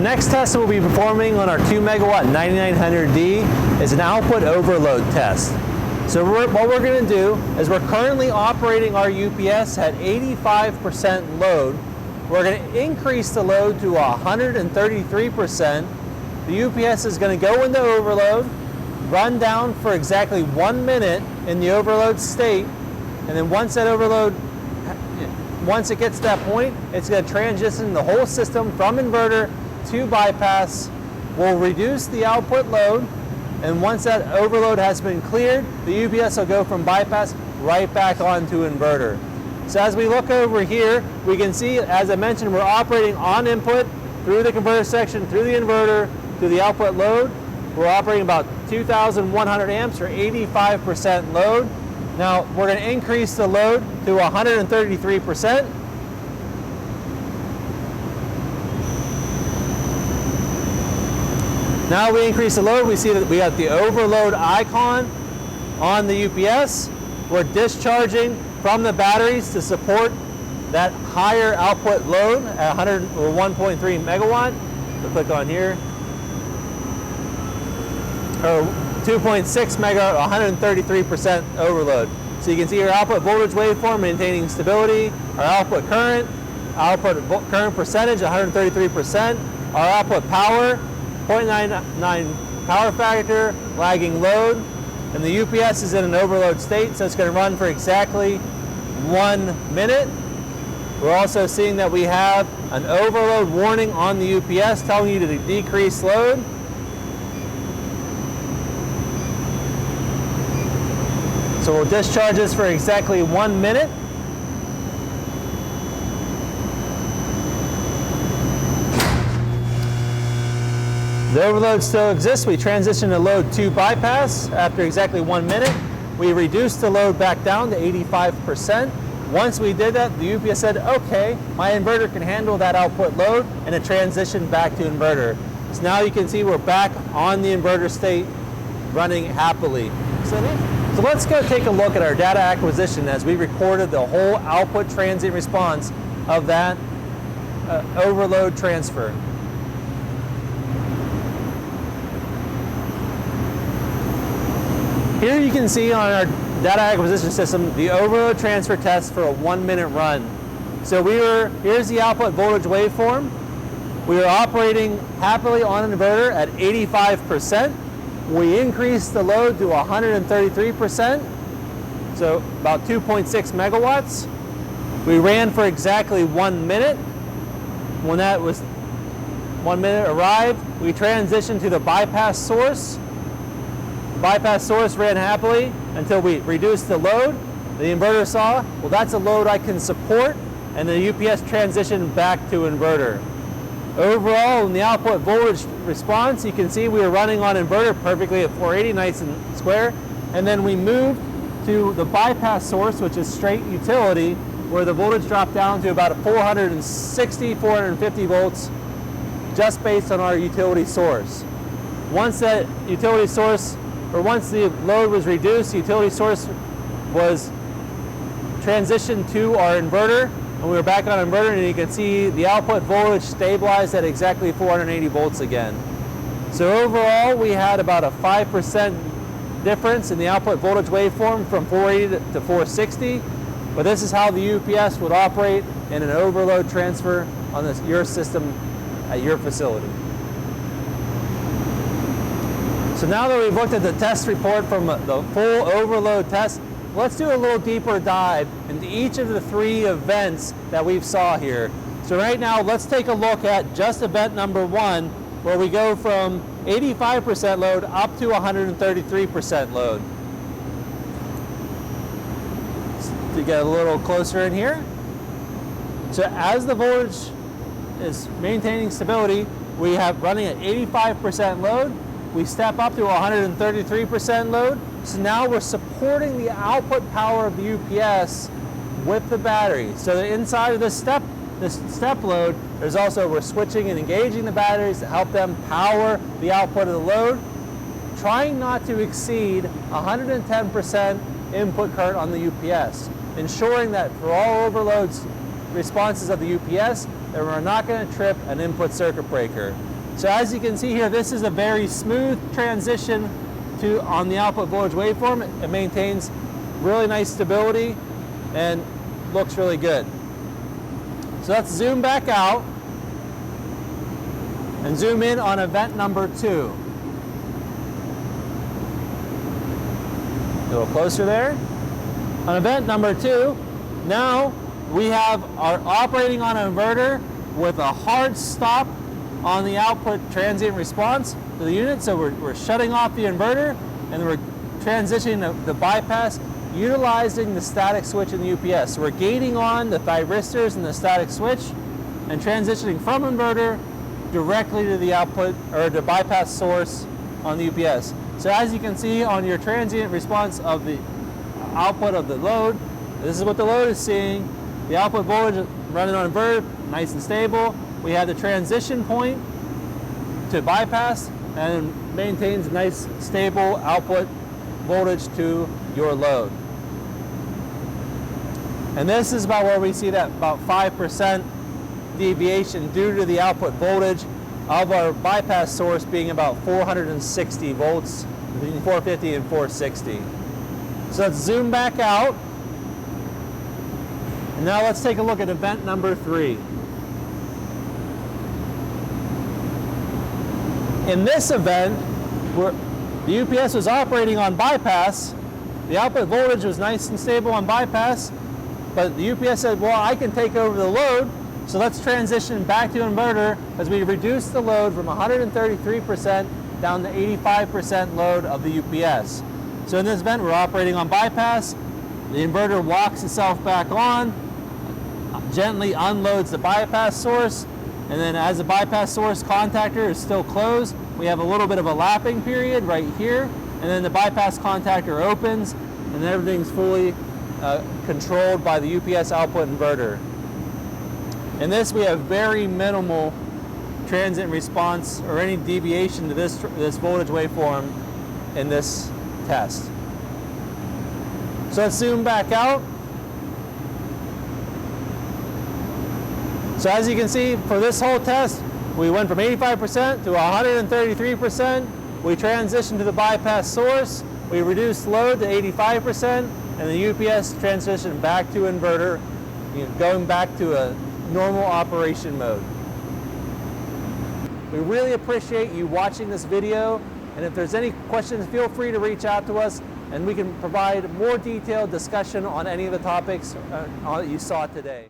next test we'll be performing on our 2 megawatt 9900D is an output overload test. So what we're going to do is we're currently operating our UPS at 85% load. We're going to increase the load to 133%. The UPS is going to go into overload, run down for exactly 1 minute in the overload state, and then once it gets to that point, it's going to transition the whole system from inverter to bypass. We'll reduce the output load, and once that overload has been cleared, the UPS will go from bypass right back onto inverter. So as we look over here, we can see, as I mentioned, we're operating on input through the converter section, through the inverter, to the output load. We're operating about 2,100 amps or 85% load. Now we're going to increase the load to 133%. Now we increase the load, we see that we got the overload icon on the UPS. We're discharging from the batteries to support that higher output load at 1.3 megawatt. We'll click on here. Or 2.6 megawatt, 133% overload. So you can see our output voltage waveform maintaining stability, our output current percentage, 133%, our output power, 0.99 power factor, lagging load, and the UPS is in an overload state, so it's going to run for exactly 1 minute. We're also seeing that we have an overload warning on the UPS telling you to decrease load. So we'll discharge this for exactly 1 minute. The overload still exists. We transition the load to bypass after exactly 1 minute. We reduced the load back down to 85%. Once we did that, the UPS said, okay, my inverter can handle that output load, and it transitioned back to inverter. So now you can see we're back on the inverter state, running happily. So let's go take a look at our data acquisition as we recorded the whole output transient response of that overload transfer. Here you can see on our data acquisition system the overload transfer test for a 1 minute run. So here's the output voltage waveform. We were operating happily on an inverter at 85%. We increased the load to 133%, so about 2.6 megawatts. We ran for exactly 1 minute. When that was 1 minute arrived, we transitioned to the bypass source. The bypass source ran happily until we reduced the load. The inverter saw, well, that's a load I can support, and the UPS transitioned back to inverter. Overall, in the output voltage response, you can see we were running on inverter perfectly at 480 nice and square, and then we moved to the bypass source, which is straight utility, where the voltage dropped down to about 460, 450 volts, just based on our utility source. Once that utility source, or once the load was reduced, the utility source was transitioned to our inverter, and we were back on inverter, and you can see the output voltage stabilized at exactly 480 volts again. So overall, we had about a 5% difference in the output voltage waveform from 480 to 460, but this is how the UPS would operate in an overload transfer on your system at your facility. So now that we've looked at the test report from the full overload test, let's do a little deeper dive into each of the 3 events that we've saw here. So right now, let's take a look at just event number 1, where we go from 85% load up to 133% load. To get a little closer in here. So as the voltage is maintaining stability, we have running at 85% load. We step up to 133% load. So now we're supporting the output power of the UPS with the battery. So inside of this step load, there's also, we're switching and engaging the batteries to help them power the output of the load, trying not to exceed 110% input current on the UPS, ensuring that for all overloads responses of the UPS, and we're not going to trip an input circuit breaker. So as you can see here, this is a very smooth transition on the output voltage waveform. It maintains really nice stability and looks really good. So let's zoom back out and zoom in on event number 2. A little closer there. On event number 2, now we are operating on an inverter with a hard stop on the output transient response to the unit. So we're shutting off the inverter and we're transitioning the bypass utilizing the static switch in the UPS. So we're gating on the thyristors and the static switch and transitioning from inverter directly to the output or the bypass source on the UPS. So as you can see on your transient response of the output of the load, this is what the load is seeing. The output voltage running on inverter, nice and stable. We have the transition point to bypass and maintains nice stable output voltage to your load. And this is about where we see that about 5% deviation due to the output voltage of our bypass source being about 460 volts, between 450 and 460. So let's zoom back out. And now let's take a look at event number 3. In this event, the UPS was operating on bypass. The output voltage was nice and stable on bypass, but the UPS said, well, I can take over the load, so let's transition back to inverter as we reduce the load from 133% down to 85% load of the UPS. So in this event, we're operating on bypass. The inverter walks itself back on, gently unloads the bypass source, and then as the bypass source contactor is still closed, we have a little bit of a lapping period right here, and then the bypass contactor opens, and everything's fully controlled by the UPS output inverter. In this, we have very minimal transient response or any deviation to this voltage waveform in this test. So let's zoom back out. So as you can see, for this whole test, we went from 85% to 133%. We transitioned to the bypass source. We reduced load to 85%, and the UPS transitioned back to inverter, going back to a normal operation mode. We really appreciate you watching this video, and if there's any questions, feel free to reach out to us, and we can provide more detailed discussion on any of the topics you saw today.